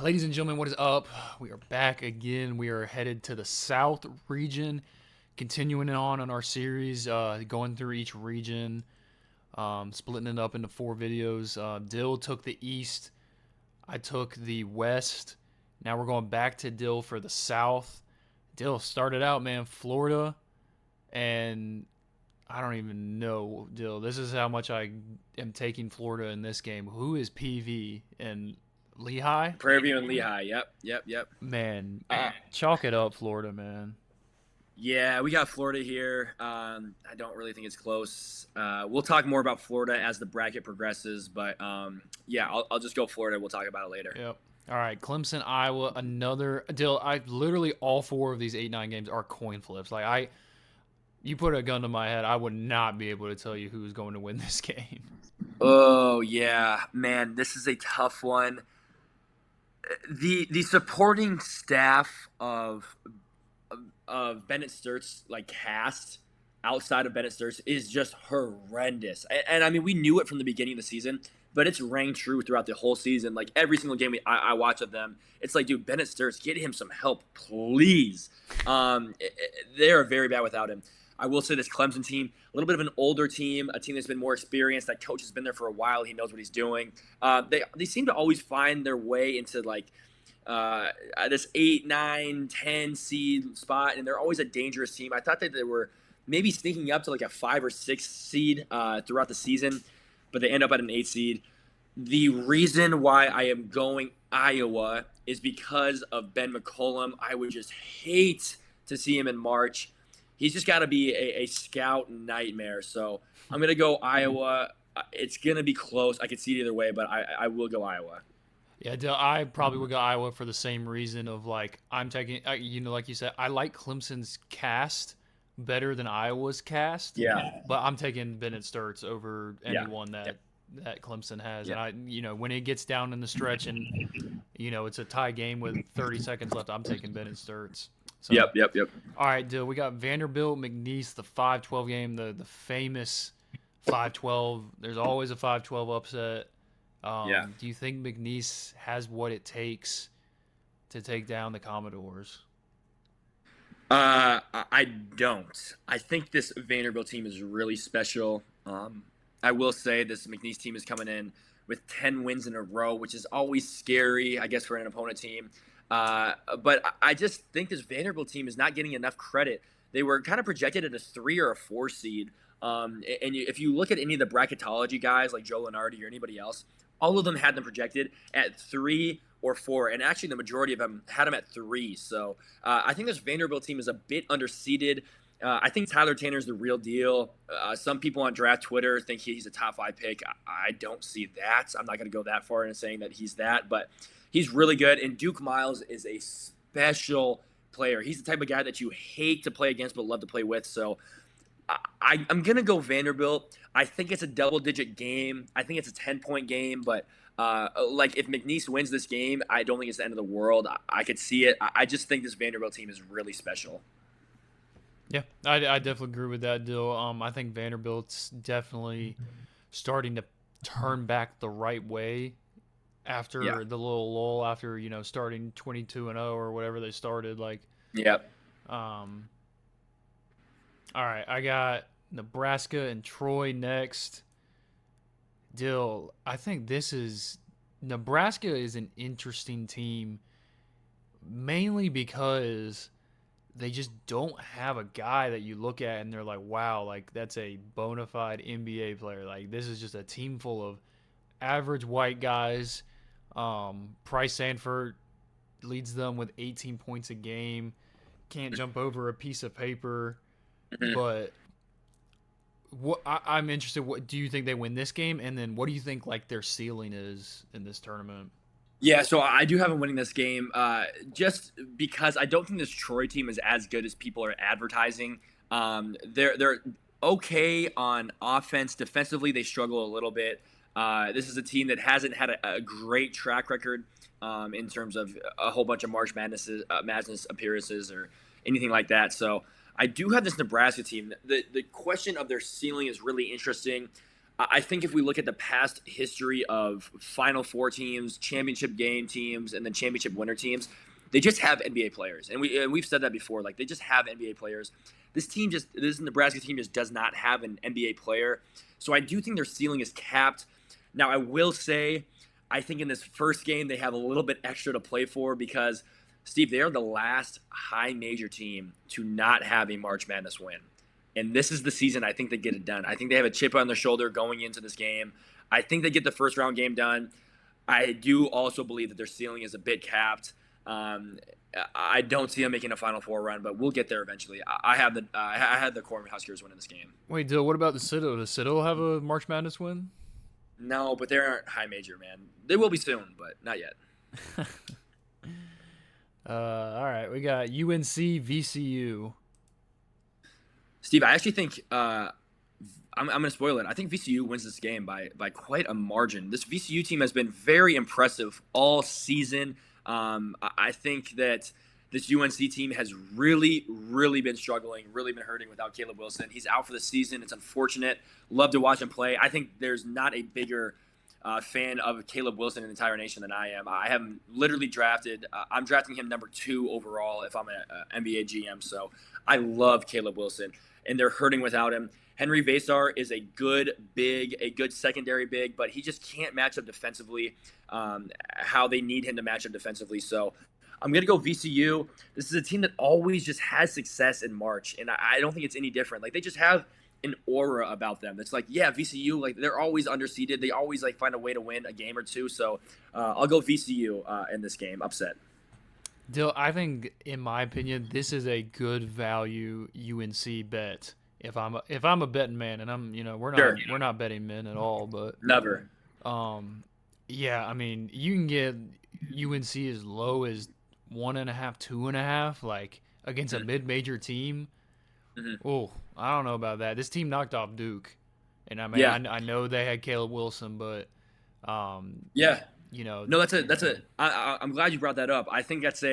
Ladies and gentlemen, what is up? We are back again. We are headed to the South region, continuing on our series, going through each region, splitting it up into 4 videos. Dill took the East, I took the West. Now we're going back to Dill for the South. Dill started out, man, Florida, and I don't even know, Dill. This is how much I am taking Florida in this game. Who is PV and Lehigh? Prairie View and Lehigh. Yep. Man, Uh, chalk it up, Florida, man. yeah, we got Florida here. I don't really think it's close. We'll talk more about Florida as the bracket progresses, but yeah, I'll just go Florida. We'll talk about it later. Yep. All right, Clemson, Iowa, another deal. I literally all 4 of these 8-9 games are coin flips. You put a gun to my head, I would not be able to tell you who's going to win this game. Oh yeah, man, this is a tough one. The supporting staff of Bennett Sturt's cast outside of Bennett Sturt's is just horrendous. And I mean, we knew it from the beginning of the season, but it's rang true throughout the whole season. Like every single game I watch of them, it's like, dude, Bennett Sturt's, get him some help, please. They are very bad without him. I will say this Clemson team, a little bit of an older team, a team that's been more experienced. That coach has been there for a while. He knows what he's doing. They seem to always find their way into this 8, 9, 10 seed spot, and they're always a dangerous team. I thought that they were maybe sneaking up to like a 5 or 6 seed throughout the season, but they end up at an 8 seed. The reason why I am going Iowa is because of Ben McCollum. I would just hate to see him in March. He's just got to be a scout nightmare. So I'm going to go Iowa. It's going to be close. I could see it either way, but I will go Iowa. Yeah, I probably would go Iowa for the same reason of I'm taking, like you said, I like Clemson's cast better than Iowa's cast. Yeah. But I'm taking Bennett Sturts over anyone Yeah. that Clemson has. Yeah. And when it gets down in the stretch and, it's a tie game with 30 seconds left, I'm taking Bennett Sturts. So, Yep. All right, Dill, we got Vanderbilt, McNeese, the 5-12 game, the famous 5-12. There's always a 5-12 upset. Yeah. Do you think McNeese has what it takes to take down the Commodores? I don't. I think this Vanderbilt team is really special. I will say this McNeese team is coming in with 10 wins in a row, which is always scary, I guess, for an opponent team. But I just think this Vanderbilt team is not getting enough credit. They were kind of projected at a 3 or a 4 seed. If you look at any of the bracketology guys like Joe Lenardi or anybody else, all of them had them projected at 3 or 4, and actually the majority of them had them at 3. So I think this Vanderbilt team is a bit underseeded. I think Tyler Tanner's the real deal. Some people on draft Twitter think he's a top 5 pick. I don't see that. I'm not going to go that far in saying that he's that, but he's really good. And Duke Miles is a special player. He's the type of guy that you hate to play against but love to play with. So I'm going to go Vanderbilt. I think it's a double-digit game. I think it's a 10-point game, but if McNeese wins this game, I don't think it's the end of the world. I could see it. I just think this Vanderbilt team is really special. Yeah, I definitely agree with that, Dill. I think Vanderbilt's definitely starting to turn back the right way after the little lull, after starting 22-0 or whatever they started. Yep. All right, I got Nebraska and Troy next. Dill, I think Nebraska is an interesting team, mainly because they just don't have a guy that you look at and they're like, wow, that's a bona fide NBA player. This is just a team full of average white guys. Price Sanford leads them with 18 points a game. Can't jump over a piece of paper. But I'm interested. What do you think they win this game? And then what do you think their ceiling is in this tournament? Yeah, so I do have them winning this game just because I don't think this Troy team is as good as people are advertising. They're okay on offense. Defensively, they struggle a little bit. This is a team that hasn't had a great track record in terms of a whole bunch of March Madness appearances or anything like that. So I do have this Nebraska team. The question of their ceiling is really interesting. I think if we look at the past history of Final Four teams, championship game teams, and then championship winner teams, they just have NBA players, and we've said that before. Like they just have NBA players. This Nebraska team just does not have an NBA player. So I do think their ceiling is capped. Now I will say, I think in this first game they have a little bit extra to play for because Steve, they are the last high major team to not have a March Madness win. And this is the season I think they get it done. I think they have a chip on their shoulder going into this game. I think they get the first round game done. I do also believe that their ceiling is a bit capped. Um, I don't see them making a Final Four run, but we'll get there eventually. I had the Cornhuskers winning this game. Wait, Dill, what about the Citadel? Does Citadel have a March Madness win? No, but they aren't high major, man. They will be soon, but not yet. All right, we got UNC VCU. Steve, I actually think I'm going to spoil it. I think VCU wins this game by quite a margin. This VCU team has been very impressive all season. I think that this UNC team has really, really been struggling, really been hurting without Caleb Wilson. He's out for the season. It's unfortunate. Love to watch him play. I think there's not a bigger fan of Caleb Wilson in the entire nation than I am. I have him literally drafted. I'm drafting him number 2 overall if I'm an NBA GM. So I love Caleb Wilson, and they're hurting without him. Henry Vasar is a good secondary big, but he just can't match up defensively how they need him to match up defensively. So I'm going to go VCU. This is a team that always just has success in March, and I don't think it's any different. Like, they just have an aura about them. It's like, yeah, VCU, like, they're always underseeded. They always, like, find a way to win a game or two. So I'll go VCU in this game. Upset. Dill, I think, in my opinion, this is a good value UNC bet. If I'm a betting man, and I'm, we're not betting men at all, but Never. yeah, I mean, you can get UNC as low as 1.5, 2.5, like against a mid-major team. Mm-hmm. Oh, I don't know about that. This team knocked off Duke, and I mean, Yeah. I know they had Caleb Wilson, but Yeah. you know, No, I'm glad you brought that up. I think that's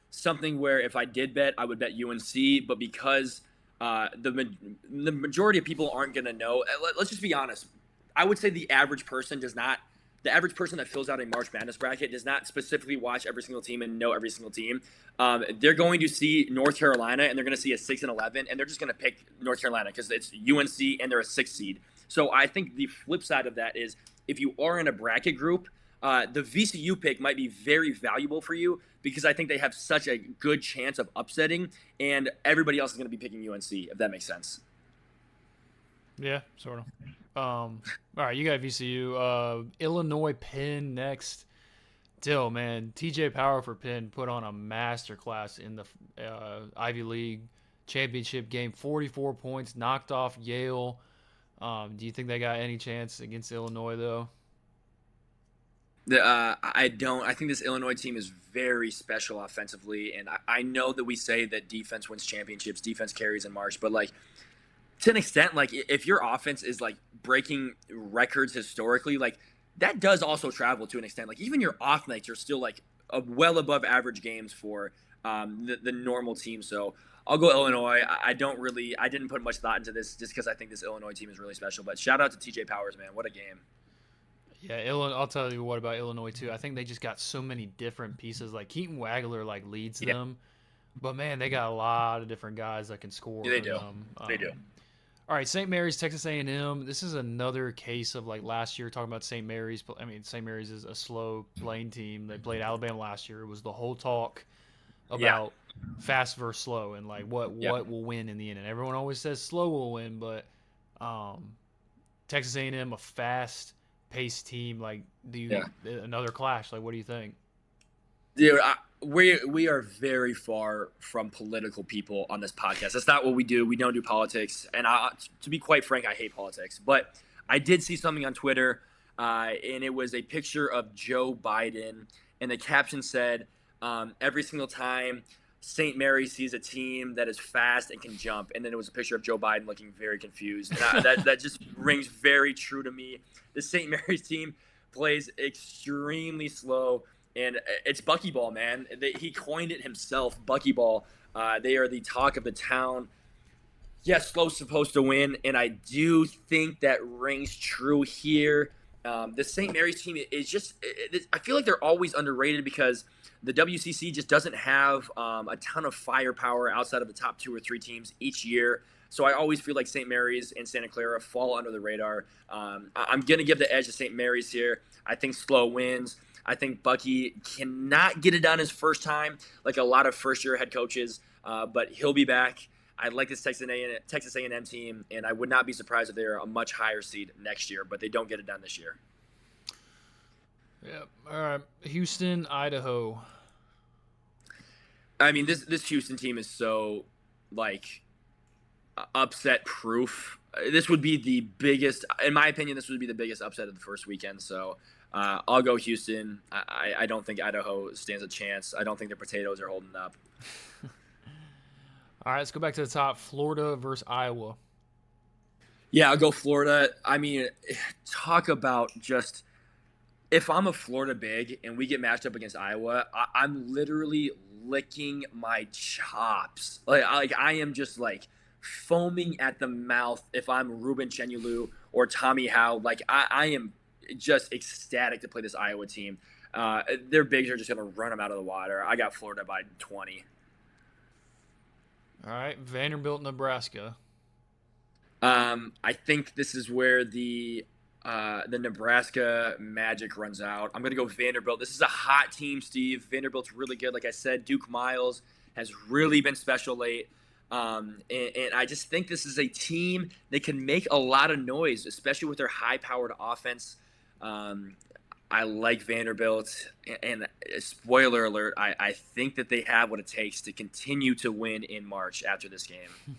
something where if I did bet, I would bet UNC, but because the majority of people aren't going to know, let's just be honest. I would say the average person that fills out a March Madness bracket does not specifically watch every single team and know every single team. They're going to see North Carolina, and they're going to see a 6-11, and they're just going to pick North Carolina because it's UNC and they're a 6 seed. So I think the flip side of that is if you are in a bracket group, the VCU pick might be very valuable for you because I think they have such a good chance of upsetting, and everybody else is going to be picking UNC, if that makes sense. yeah, sort of. All right, you got VCU. Illinois Penn next. Dill, man, TJ Power for Penn put on a masterclass in the Ivy League championship game. 44 points, knocked off Yale. Do you think they got any chance against Illinois, though? I don't. I think this Illinois team is very special offensively, and I know that we say that defense wins championships, defense carries in March, but like to an extent, like if your offense is like breaking records historically, like that does also travel to an extent. Like even your off nights are still like well above average games for the normal team. So I'll go Illinois. I didn't put much thought into this just because I think this Illinois team is really special. But shout out to TJ Powers, man. What a game. Yeah, I'll tell you what about Illinois too. I think they just got so many different pieces. Like Keaton Wagler, like leads them, but man, they got a lot of different guys that can score. Yeah, they do. Them. They do. All right, St. Mary's, Texas A&M. This is another case of like last year talking about St. Mary's. I mean, St. Mary's is a slow playing team. They played Alabama last year. It was the whole talk about fast versus slow and like what will win in the end. And everyone always says slow will win, but Texas A&M, a fast paced team, like another clash. Like, what do you think? Dude, we are very far from political people on this podcast. That's not what we do. We don't do politics. And to be quite frank, I hate politics. But I did see something on Twitter, and it was a picture of Joe Biden. And the caption said, every single time St. Mary sees a team that is fast and can jump. And then it was a picture of Joe Biden looking very confused. And that just rings very true to me. The St. Mary's team plays extremely slow. And it's buckyball, man. He coined it himself, buckyball. They are the talk of the town. Yeah, Slow's supposed to win, and I do think that rings true here. The St. Mary's team is just, I feel like they're always underrated because the WCC just doesn't have a ton of firepower outside of the top 2 or 3 teams each year. So I always feel like St. Mary's and Santa Clara fall under the radar. I'm going to give the edge to St. Mary's here. I think Slow wins. I think Bucky cannot get it done his first time, like a lot of first-year head coaches, but he'll be back. I like this Texas A&M team, and I would not be surprised if they're a much higher seed next year, but they don't get it done this year. Yeah. All right. Houston, Idaho. I mean, this Houston team is so like upset proof. This would be the biggest, in my opinion. This would be the biggest upset of the first weekend. So I'll go Houston. I don't think Idaho stands a chance. I don't think their potatoes are holding up. All right, let's go back to the top. Florida versus Iowa. Yeah, I'll go Florida. I mean, talk about just if I'm a Florida big and we get matched up against Iowa, I'm literally licking my chops. Like I am just like foaming at the mouth if I'm Ruben Chenulu or Tommy Howe. Like I am just ecstatic to play this Iowa team. Their bigs are just going to run them out of the water. I got Florida by 20. All right, Vanderbilt, Nebraska. I think this is where the Nebraska magic runs out. I'm going to go Vanderbilt. This is a hot team, Steve. Vanderbilt's really good. Like I said, Duke Miles has really been special late. And I just think this is a team that can make a lot of noise, especially with their high-powered offense. I like Vanderbilt. And spoiler alert, I think that they have what it takes to continue to win in March after this game.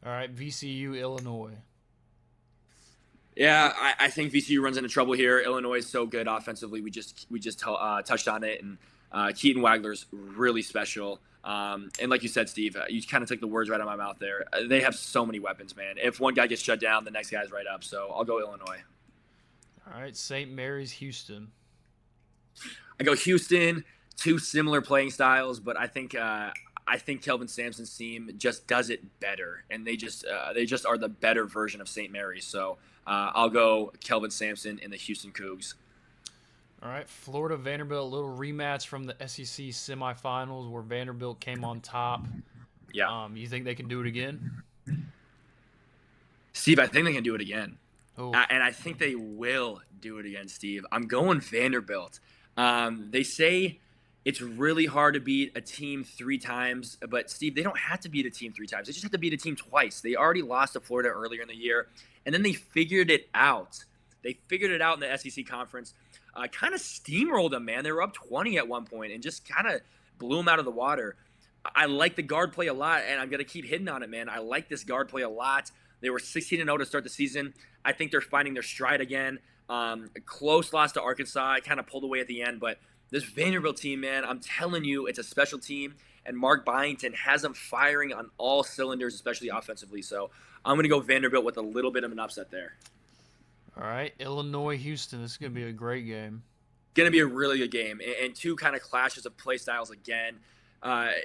All right, VCU, Illinois. Yeah, I think VCU runs into trouble here. Illinois is so good offensively. We just touched on it, and Keaton Wagler's really special. And like you said, Steve, you kind of took the words right out of my mouth there. They have so many weapons, man. If one guy gets shut down, the next guy's right up. So I'll go Illinois. All right, St. Mary's, Houston. I go Houston. Two similar playing styles, but I think Kelvin Sampson's team just does it better, and they just are the better version of St. Mary's. So I'll go Kelvin Sampson and the Houston Cougs. All right, Florida, Vanderbilt, a little rematch from the SEC semifinals where Vanderbilt came on top. Yeah. You think they can do it again? Steve, I think they can do it again. Oh. And I think they will do it again, Steve. I'm going Vanderbilt. They say it's really hard to beat a team 3 times, but Steve, they don't have to beat a team 3 times. They just have to beat a team twice. They already lost to Florida earlier in the year, and then they figured it out. They figured it out in the SEC conference. Kind of steamrolled them, man. They were up 20 at one point and just kind of blew them out of the water. I like the guard play a lot, and I'm going to keep hitting on it, man. I like this guard play a lot. They were 16-0 to start the season. I think they're finding their stride again. A close loss to Arkansas. I kind of pulled away at the end, but this Vanderbilt team, man, I'm telling you, it's a special team, and Mark Byington has them firing on all cylinders, especially offensively. So I'm going to go Vanderbilt with a little bit of an upset there. All right, Illinois, Houston. This is going to be a great game. Going to be a really good game, and two kind of clashes of play styles again.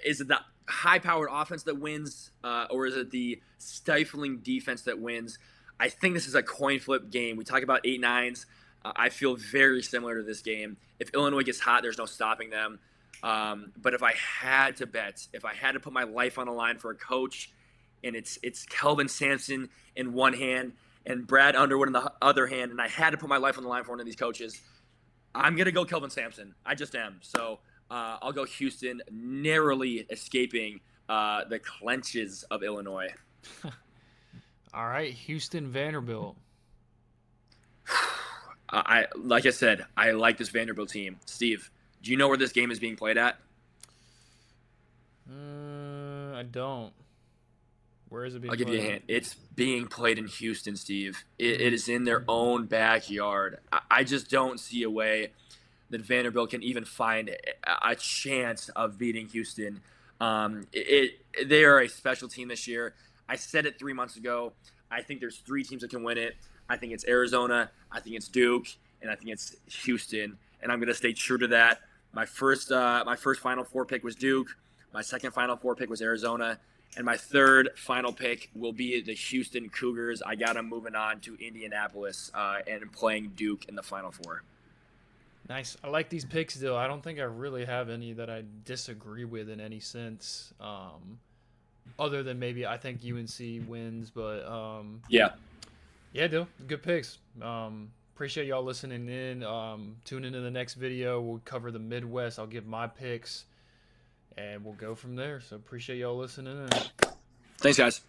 Is it the high-powered offense that wins, or is it the stifling defense that wins? I think this is a coin flip game. We talk about 8-9s. I feel very similar to this game. If Illinois gets hot, there's no stopping them. But if I had to bet, if I had to put my life on the line for a coach, and it's Kelvin Sampson in one hand and Brad Underwood in the other hand, and I had to put my life on the line for one of these coaches, I'm going to go Kelvin Sampson. I just am. So I'll go Houston, narrowly escaping the clenches of Illinois. All right, Houston, Vanderbilt. Like I said, I like this Vanderbilt team. Steve, do you know where this game is being played at? I don't. Where is it being I'll played? give you a hint. It's being played in Houston, Steve. It is in their own backyard. I just don't see a way that Vanderbilt can even find a chance of beating Houston. They are a special team this year. I said it 3 months ago. I think there's 3 teams that can win it. I think it's Arizona, I think it's Duke, and I think it's Houston. And I'm going to stay true to that. My first Final Four pick was Duke. My second Final Four pick was Arizona. And my third final pick will be the Houston Cougars. I got them moving on to Indianapolis and playing Duke in the Final Four. Nice. I like these picks, Dill. I don't think I really have any that I disagree with in any sense. Other than maybe I think UNC wins, but Yeah. yeah, Dill, good picks. Appreciate y'all listening in. Tune into the next video. We'll cover the Midwest. I'll give my picks, and we'll go from there. So appreciate y'all listening in. Thanks, guys.